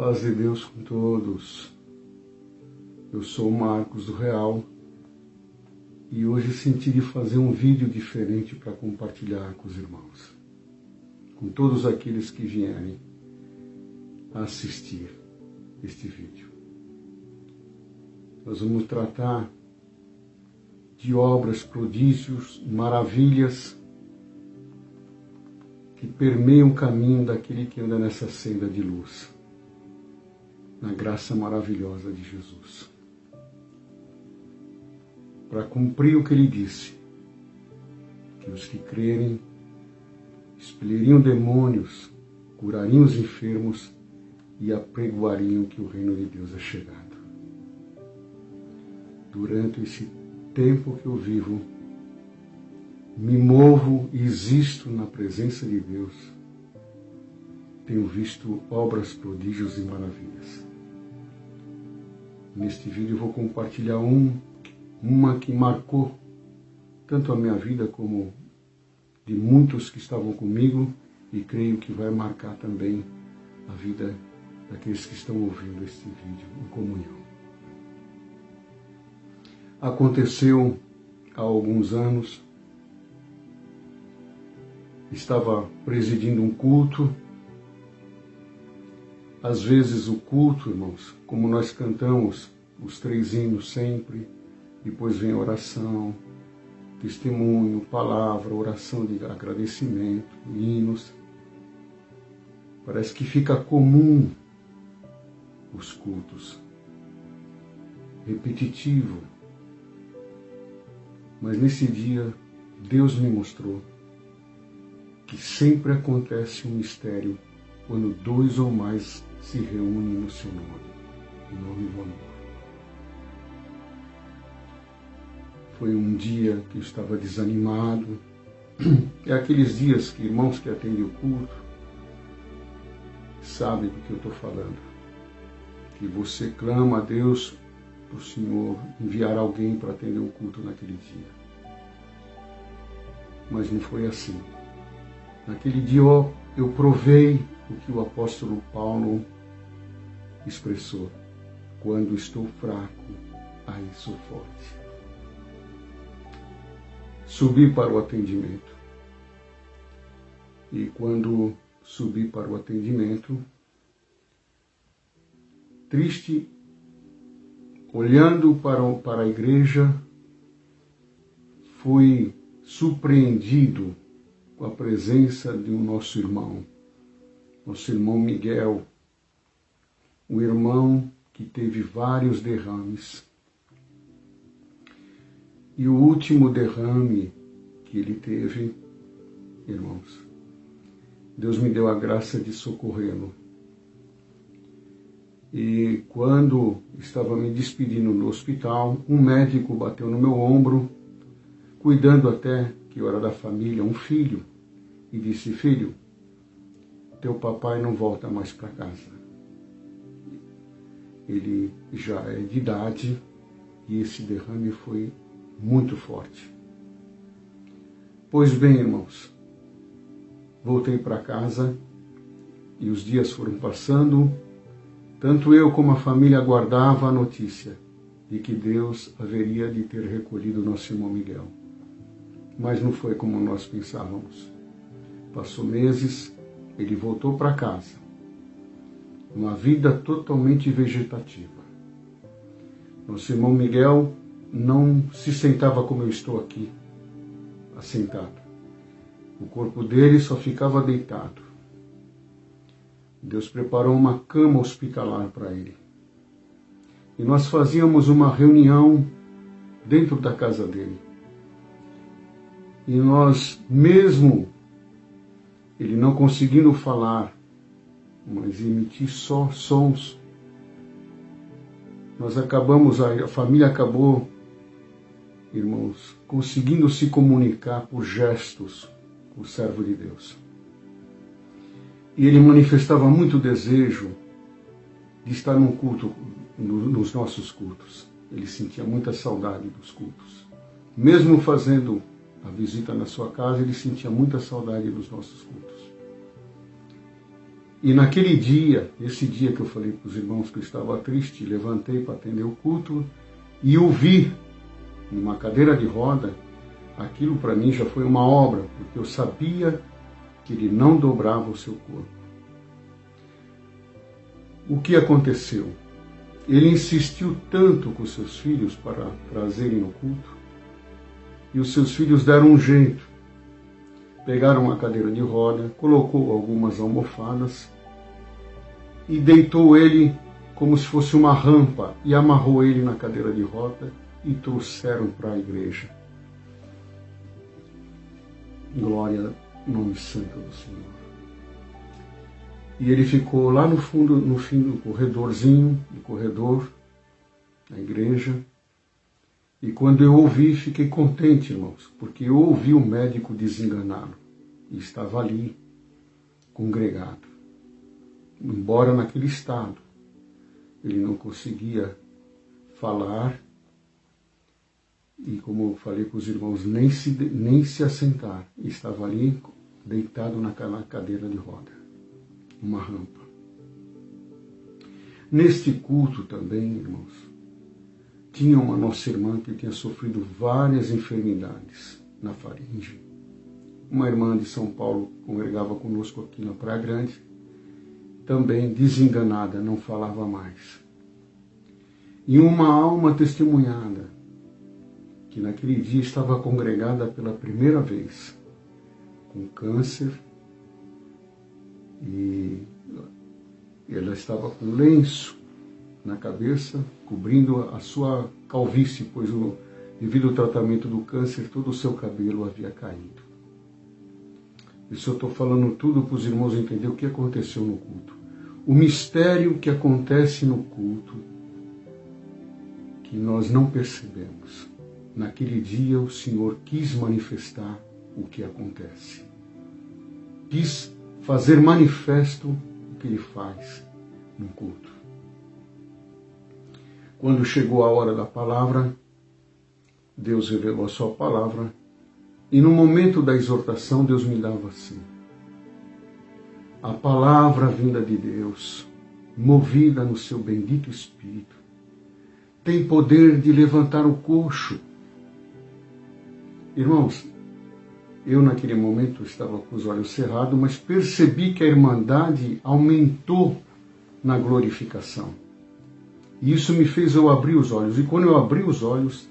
Paz de Deus com todos. Eu sou o Marcos do Real e hoje senti de fazer um vídeo diferente para compartilhar com os irmãos, com todos aqueles que vierem a assistir este vídeo. Nós vamos tratar de obras, prodígios, maravilhas que permeiam o caminho daquele que anda nessa senda de luz, na graça maravilhosa de Jesus. Para cumprir o que ele disse, que os que crerem expeliriam demônios, curariam os enfermos e apregoariam que o reino de Deus é chegado. Durante esse tempo que eu vivo, me movo e existo na presença de Deus, tenho visto obras, prodígios e maravilhas. Neste vídeo eu vou compartilhar uma que marcou tanto a minha vida como de muitos que estavam comigo e creio que vai marcar também a vida daqueles que estão ouvindo este vídeo em comunhão. Aconteceu há alguns anos, estava presidindo um culto. Às vezes o culto, irmãos, como nós cantamos os 3 hinos sempre, depois vem a oração, testemunho, palavra, oração de agradecimento, hinos. Parece que fica comum os cultos, repetitivo. Mas nesse dia, Deus me mostrou que sempre acontece um mistério quando 2 ou mais se reúnem no seu nome, em nome do amor. Foi um dia que eu estava desanimado. É aqueles dias que irmãos que atendem o culto sabem do que eu estou falando. Que você clama a Deus para o Senhor enviar alguém para atender o culto naquele dia. Mas não foi assim. Naquele dia eu provei o que o apóstolo Paulo expressou. Quando estou fraco, aí sou forte. Subi para o atendimento. E quando subi para o atendimento, triste, olhando para a igreja, fui surpreendido com a presença de um nosso irmão Miguel, um irmão que teve vários derrames. E o último derrame que ele teve, irmãos, Deus me deu a graça de socorrê-lo. E quando estava me despedindo no hospital, um médico bateu no meu ombro, cuidando até que eu era da família, um filho, e disse: filho, teu papai não volta mais para casa. Ele já é de idade e esse derrame foi muito forte. Pois bem, irmãos, voltei para casa e os dias foram passando. Tanto eu como a família aguardava a notícia de que Deus haveria de ter recolhido nosso irmão Miguel. Mas não foi como nós pensávamos. Passou meses, ele voltou para casa. Uma vida totalmente vegetativa. Nosso irmão Miguel não se sentava como eu estou aqui, assentado. O corpo dele só ficava deitado. Deus preparou uma cama hospitalar para ele. E nós fazíamos uma reunião dentro da casa dele. E nós, mesmo ele não conseguindo falar, mas emitir só sons, a família acabou, irmãos, conseguindo se comunicar por gestos com o servo de Deus. E ele manifestava muito desejo de estar num culto, nos nossos cultos. Ele sentia muita saudade dos cultos. Mesmo fazendo a visita na sua casa, ele sentia muita saudade dos nossos cultos. E naquele dia, esse dia que eu falei para os irmãos que eu estava triste, levantei para atender o culto e o vi numa cadeira de roda. Aquilo para mim já foi uma obra, porque eu sabia que ele não dobrava o seu corpo. O que aconteceu? Ele insistiu tanto com seus filhos para trazerem no culto, e os seus filhos deram um jeito. Pegaram uma cadeira de roda, colocou algumas almofadas e deitou ele como se fosse uma rampa e amarrou ele na cadeira de roda e trouxeram para a igreja. Glória ao nome santo do Senhor. E ele ficou lá no fundo, no fim do corredorzinho, do corredor da igreja. E quando eu ouvi, fiquei contente, irmãos, porque eu ouvi o médico desenganá-lo. E estava ali, congregado. Embora naquele estado, ele não conseguia falar. E como eu falei com os irmãos, nem se assentar. E estava ali, deitado naquela cadeira de roda. Uma rampa. Neste culto também, irmãos, tinha uma nossa irmã que tinha sofrido várias enfermidades na faringe. Uma irmã de São Paulo congregava conosco aqui na Praia Grande, também desenganada, não falava mais. E uma alma testemunhada, que naquele dia estava congregada pela primeira vez, com câncer, e ela estava com lenço na cabeça, cobrindo a sua calvície, pois devido ao tratamento do câncer, todo o seu cabelo havia caído. Isso eu estou falando tudo para os irmãos entenderem o que aconteceu no culto. O mistério que acontece no culto, que nós não percebemos. Naquele dia o Senhor quis manifestar o que acontece. Quis fazer manifesto o que Ele faz no culto. Quando chegou a hora da palavra, Deus revelou a sua palavra, e no momento da exortação, Deus me dava assim: a palavra vinda de Deus, movida no seu bendito Espírito, tem poder de levantar o coxo. Irmãos, eu naquele momento estava com os olhos cerrados, mas percebi que a irmandade aumentou na glorificação. E isso me fez eu abrir os olhos. E quando eu abri os olhos,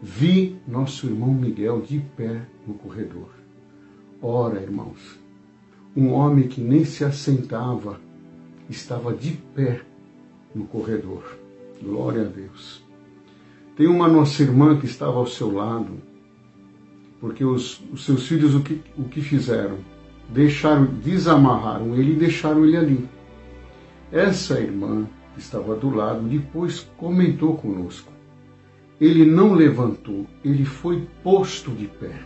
vi nosso irmão Miguel de pé no corredor. Ora, irmãos, um homem que nem se assentava, estava de pé no corredor. Glória a Deus. Tem uma nossa irmã que estava ao seu lado, porque os seus filhos o que fizeram? Desamarraram ele e deixaram ele ali. Essa irmã que estava do lado, depois comentou conosco. Ele não levantou, ele foi posto de pé.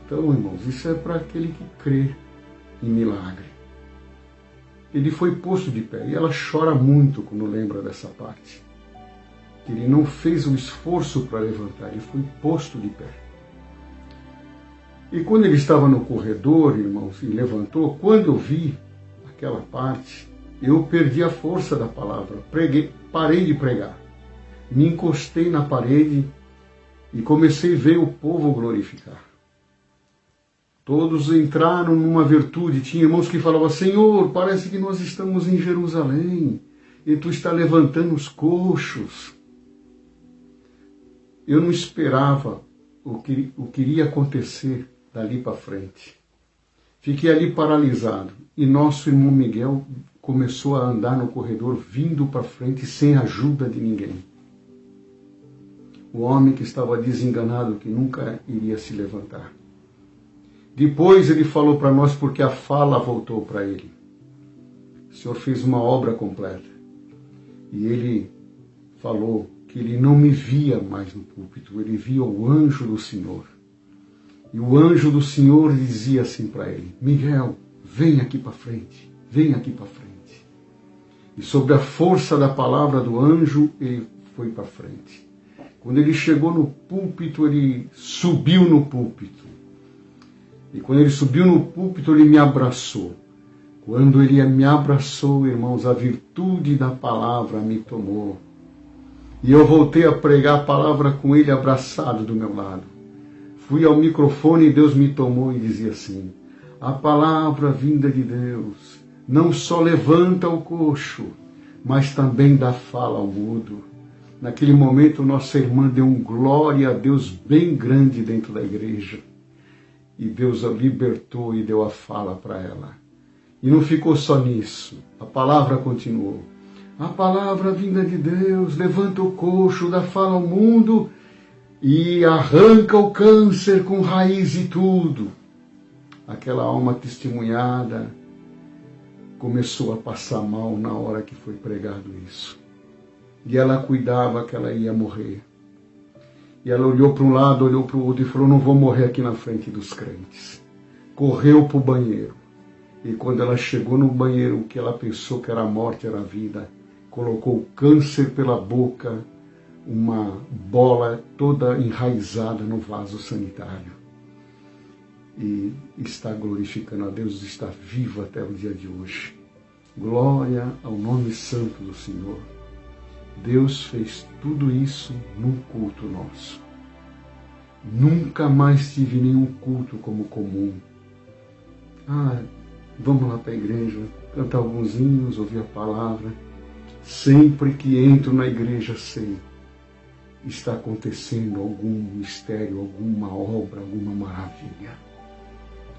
Então, irmãos, isso é para aquele que crê em milagre. Ele foi posto de pé. E ela chora muito quando lembra dessa parte. Que ele não fez um esforço para levantar, ele foi posto de pé. E quando ele estava no corredor, irmãos, e levantou, quando eu vi aquela parte, eu perdi a força da palavra. Parei de pregar. Me encostei na parede e comecei a ver o povo glorificar. Todos entraram numa virtude. Tinha irmãos que falavam: Senhor, parece que nós estamos em Jerusalém e Tu está levantando os coxos. Eu não esperava o que iria acontecer dali para frente. Fiquei ali paralisado e nosso irmão Miguel começou a andar no corredor, vindo para frente sem ajuda de ninguém. O homem que estava desenganado, que nunca iria se levantar. Depois ele falou para nós, porque a fala voltou para ele. O Senhor fez uma obra completa. E ele falou que ele não me via mais no púlpito, ele via o anjo do Senhor. E o anjo do Senhor dizia assim para ele: Miguel, vem aqui para frente, vem aqui para frente. E sobre a força da palavra do anjo, ele foi para frente. Quando ele chegou no púlpito, ele subiu no púlpito. E quando ele subiu no púlpito, ele me abraçou. Quando ele me abraçou, irmãos, a virtude da palavra me tomou. E eu voltei a pregar a palavra com ele abraçado do meu lado. Fui ao microfone e Deus me tomou e dizia assim: a palavra vinda de Deus não só levanta o coxo, mas também dá fala ao mudo. Naquele momento, nossa irmã deu um glória a Deus bem grande dentro da igreja. E Deus a libertou e deu a fala para ela. E não ficou só nisso. A palavra continuou. A palavra vinda de Deus levanta o coxo, dá fala ao mundo e arranca o câncer com raiz e tudo. Aquela alma testemunhada começou a passar mal na hora que foi pregado isso. E ela cuidava que ela ia morrer. E ela olhou para um lado, olhou para o outro e falou: não vou morrer aqui na frente dos crentes. Correu para o banheiro. E quando ela chegou no banheiro, o que ela pensou que era a morte, era a vida. Colocou o câncer pela boca, uma bola toda enraizada no vaso sanitário. E está glorificando a Deus, está viva até o dia de hoje. Glória ao nome santo do Senhor. Deus fez tudo isso num culto nosso. Nunca mais tive nenhum culto como comum. Vamos lá para a igreja, cantar alguns hinos, ouvir a palavra. Sempre que entro na igreja sei, está acontecendo algum mistério, alguma obra, alguma maravilha,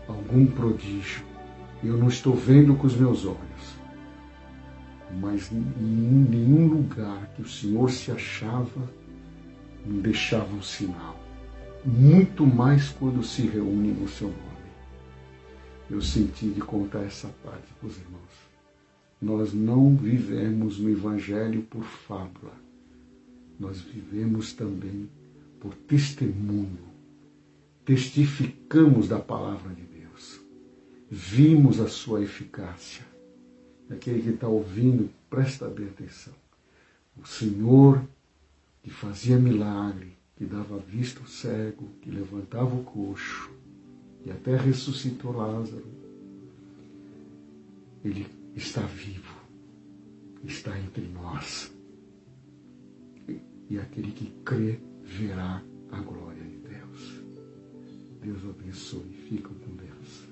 algum prodígio. Eu não estou vendo com os meus olhos, mas em nenhum lugar que o Senhor se achava, não deixava um sinal. Muito mais quando se reúne no seu nome. Eu senti de contar essa parte para os irmãos. Nós não vivemos no Evangelho por fábula. Nós vivemos também por testemunho. Testificamos da palavra de Deus. Vimos a sua eficácia. Aquele que está ouvindo, presta bem atenção. O Senhor que fazia milagre, que dava vista ao cego, que levantava o coxo, e até ressuscitou Lázaro, ele está vivo, está entre nós. E aquele que crê verá a glória de Deus. Deus abençoe. Ficam com Deus.